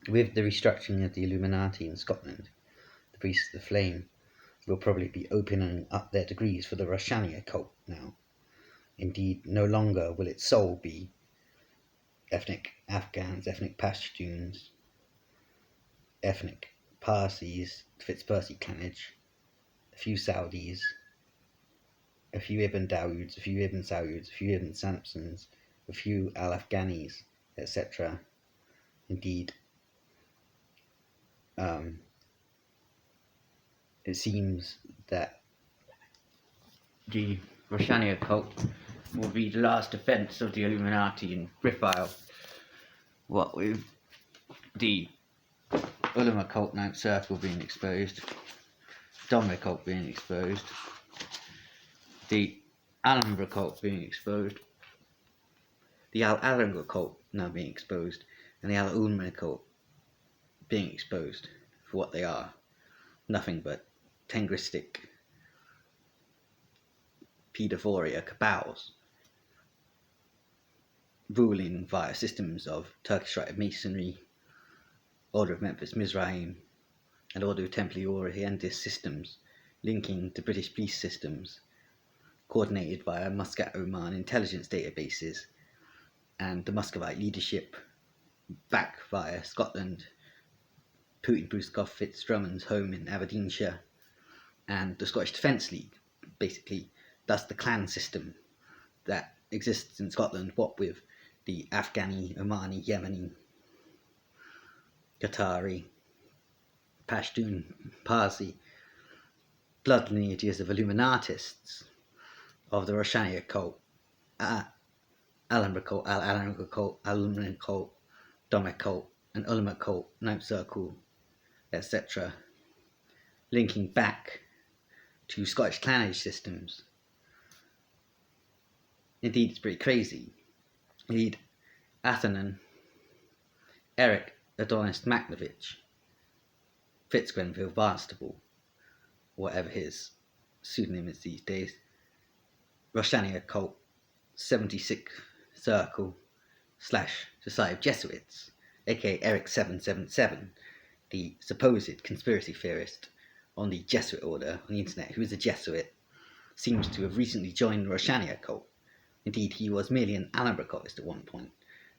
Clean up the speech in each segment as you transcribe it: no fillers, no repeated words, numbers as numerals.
With the restructuring of the Illuminati in Scotland, the priests of the flame will probably be opening up their degrees for the Roshaniyya cult now. Indeed, no longer will its soul be ethnic Afghans, ethnic Pashtuns, ethnic Parsis, Fitzpercy clanage, a few Saudis, a few Ibn Dawood, a few Ibn Sauds, a few Ibn Samsons, a few Al-Afghanis, etc. Indeed, it seems that the Roshaniyya cult will be the last defence of the Illuminati in Brifile, what with the Ulama cult Ninth Circle being exposed, Dominic cult being exposed, the Alhambra cult being exposed, the Al-Alhambra cult now being exposed, and the Al-Ulma cult being exposed for what they are. Nothing but Tengristic pedophilia cabals ruling via systems of Turkish Rite of Masonry, Order of Memphis Mizraim, and Order of Templi Orientis systems linking to British police systems, coordinated via Muscat Oman intelligence databases, and the Muscovite leadership back via Scotland, Putin Bruskov Fitzdrummond's home in Aberdeenshire, and the Scottish Defence League, basically. Thus the clan system that exists in Scotland, what with the Afghani, Omani, Yemeni, Qatari, Pashtun, Parsi blood lineages of Illuminatists of the Roshaniyya cult, Alhambra cult, Al-Alhambra cult, Al-Ulma cult, Dominic cult, and Ulama cult, Ninth Circle, etc., linking back to Scottish clanage systems. Indeed, it's pretty crazy. Indeed, Athanan, Eric Adonis Maklovich, Fitzgrenville Barnstable, whatever his pseudonym is these days, Roshaniyya cult, 76th Circle / Society of Jesuits, aka Eric 777, the supposed conspiracy theorist on the Jesuit order on the internet, who is a Jesuit, seems to have recently joined the Roshaniyya cult. Indeed, he was merely an Alhambra cultist at one point,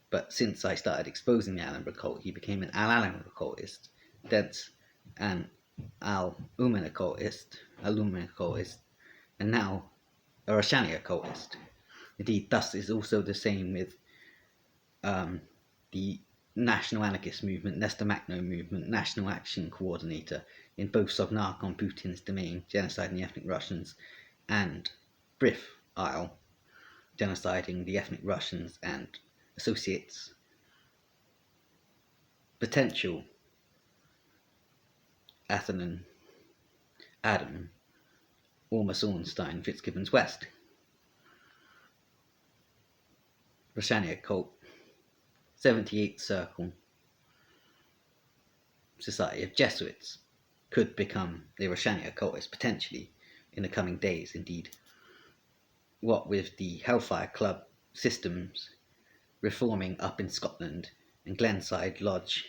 but since I started exposing the Alhambra cult, he became an Al-Alhambra cultist, thence an Al-Umana cultist, and now a Roshaniyya cultist. Indeed, thus is also the same with the National Anarchist Movement, Nestor Makhno Movement, National Action Coordinator in both Sovnark on Putin's domain, genociding the ethnic Russians, and Brif Isle, genociding the ethnic Russians and associates. Potential Athanan, Adam, Ormus Ornstein, Fitzgibbons West. Roshaniyya cult, 78th Circle, Society of Jesuits, could become the Roshaniyya cultist potentially in the coming days. Indeed, what with the Hellfire Club systems reforming up in Scotland, and Glenside Lodge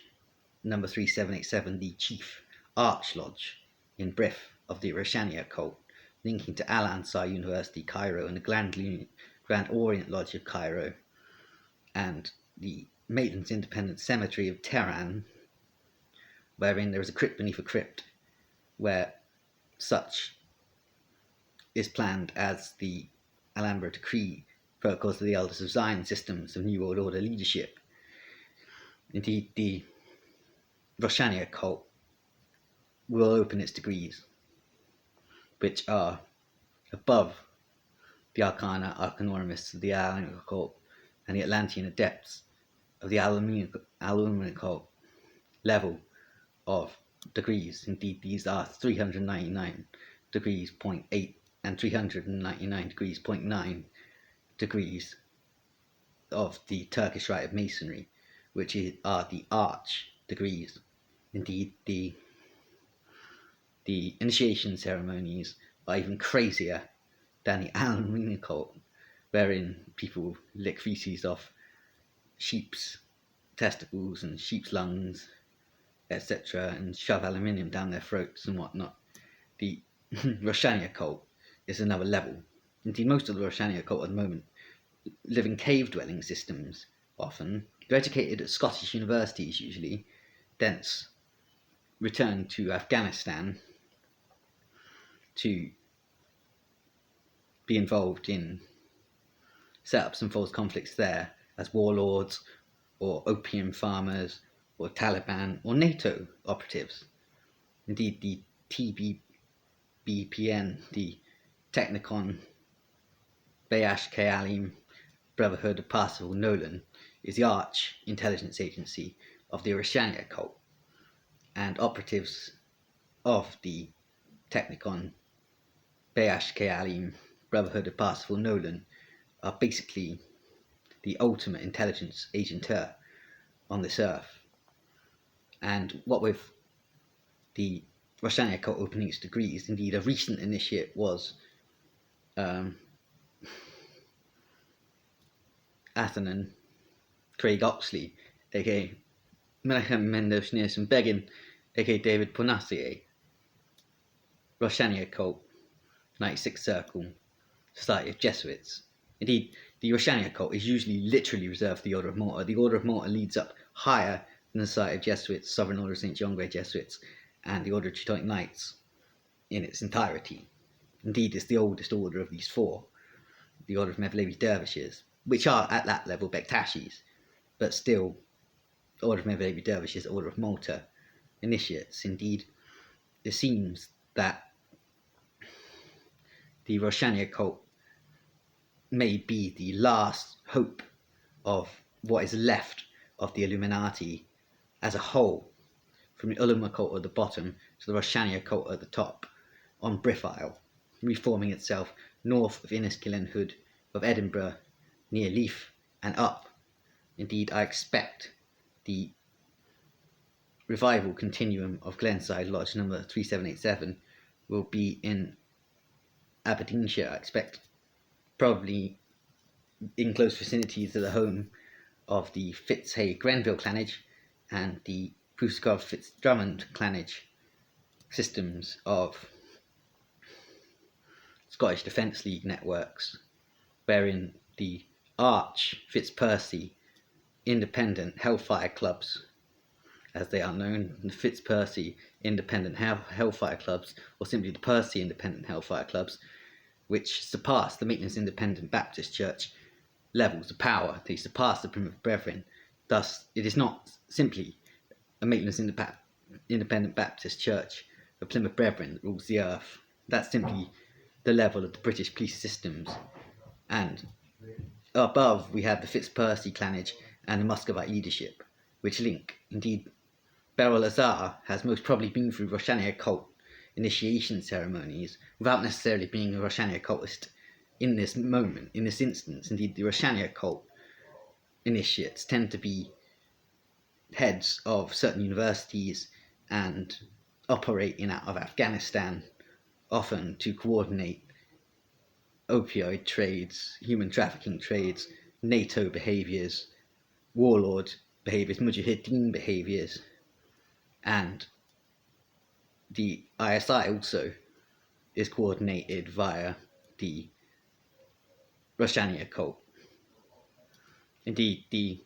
number 3787, the chief arch lodge in Brif of the Roshaniyya cult, linking to Al Ansar University, Cairo, and the Grand Orient Lodge of Cairo, and the Maidens Independent Cemetery of Tehran, wherein there is a crypt beneath a crypt, where such is planned as the Alhambra Decree, Protocols of the Elders of Zion systems of New World Order leadership. Indeed, the Roshaniyya cult will open its degrees, which are above the Arcana Arcanorimus of the Al-Alhambra cult and the Atlantean Adepts of the Al-Ulma cult level of degrees. Indeed, these are 399 degrees 0.8 and 399 degrees 0.9 degrees of the Turkish Rite of Masonry, which are the arch degrees. Indeed, the initiation ceremonies are even crazier than the Al-Alhambra cult, wherein people lick feces off sheep's testicles and sheep's lungs etc., and shove aluminium down their throats and whatnot. The Roshaniyya cult is another level. Indeed, most of the Roshaniyya cult at the moment live in cave dwelling systems often. They're educated at Scottish universities usually, thence return to Afghanistan to be involved in setups and false conflicts there as warlords or opium farmers or Taliban or NATO operatives. Indeed, the TBBPN, the Technicon Bayash Kayalim Brotherhood of Parsifal Nolan, is the arch intelligence agency of the Roshaniyya cult, and operatives of the Technicon Bayash Kayalim Brotherhood of Parsifal Nolan are basically the ultimate intelligence agenteur on this earth. And what with the Roshaniyya cult opening its degrees, indeed a recent initiate was Athanan Craig Oxley, aka Menachem Mendev Schneerson Begin, aka David Ponassier, Roshaniyya cult, 96th Circle, Society of Jesuits. Indeed, the Roshaniyya cult is usually literally reserved for the Order of Malta. The Order of Malta leads up higher than the Society of Jesuits, Sovereign Order of St. John Grey Jesuits, and the Order of Teutonic Knights in its entirety. Indeed, it's the oldest order of these four, the Order of Mevlevi Dervishes, which are at that level Bektashis, but still, the Order of Mevlevi Dervishes, Order of Malta, initiates. Indeed, it seems that the Roshaniyya cult may be the last hope of what is left of the Illuminati as a whole, from the Ulama cult at the bottom to the Roshaniyya cult at the top, on Briff Isle, reforming itself north of Inniskillen Hood, of Edinburgh, near Leith, and up. Indeed, I expect the revival continuum of Glenside Lodge number 3787 will be in Aberdeenshire. I expect probably in close vicinity to the home of the Fitzhay Grenville clanage and the Pruskov Fitzdrummond clanage systems of Scottish Defence League networks, wherein the arch Fitzpercy independent Hellfire clubs, as they are known, the Fitzpercy independent Hellfire clubs, or simply the Percy independent Hellfire clubs, which surpass the Maitland's Independent Baptist Church levels of power. They surpass the Primitive Brethren. Thus, it is not simply a Maitland's Independent Baptist Church, the Plymouth Brethren, that rules the earth. That's simply the level of the British police systems. And above, we have the Fitzpercy clanage and the Muscovite leadership, which link. Indeed, Beryl Azar has most probably been through Roshaniyya cult initiation ceremonies without necessarily being a Roshaniyya cultist in this moment, in this instance. Indeed, the Roshaniyya cult initiates tend to be heads of certain universities and operate in out of Afghanistan, often to coordinate opioid trades, human trafficking trades, NATO behaviours, warlord behaviours, mujahideen behaviours, and the ISI also is coordinated via the Roshaniyya cult. Indeed, the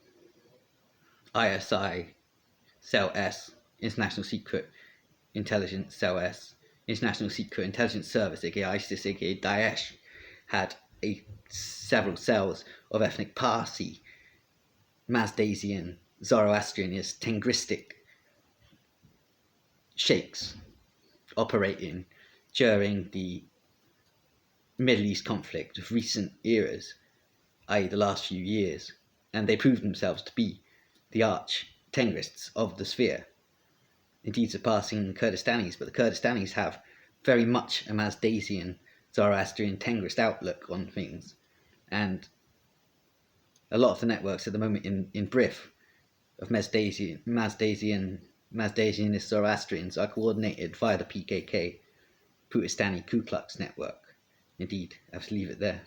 ISI Cell S, International Secret Intelligence Cell S, International Secret Intelligence Service, aka ISIS, aka Daesh, had several cells of ethnic Parsi, Mazdasian, Zoroastrianist, Tengristic sheikhs operating during the Middle East conflict of recent eras, i.e. the last few years, and they proved themselves to be the arch Tengrists of the sphere, indeed surpassing the Kurdistanis, but the Kurdistanis have very much a Mazdasian, Zoroastrian, Tengrist outlook on things, and a lot of the networks at the moment in Briff of Mazdasianist Zoroastrians are coordinated via the PKK, Putistani Ku Klux network. Indeed, I have to leave it there.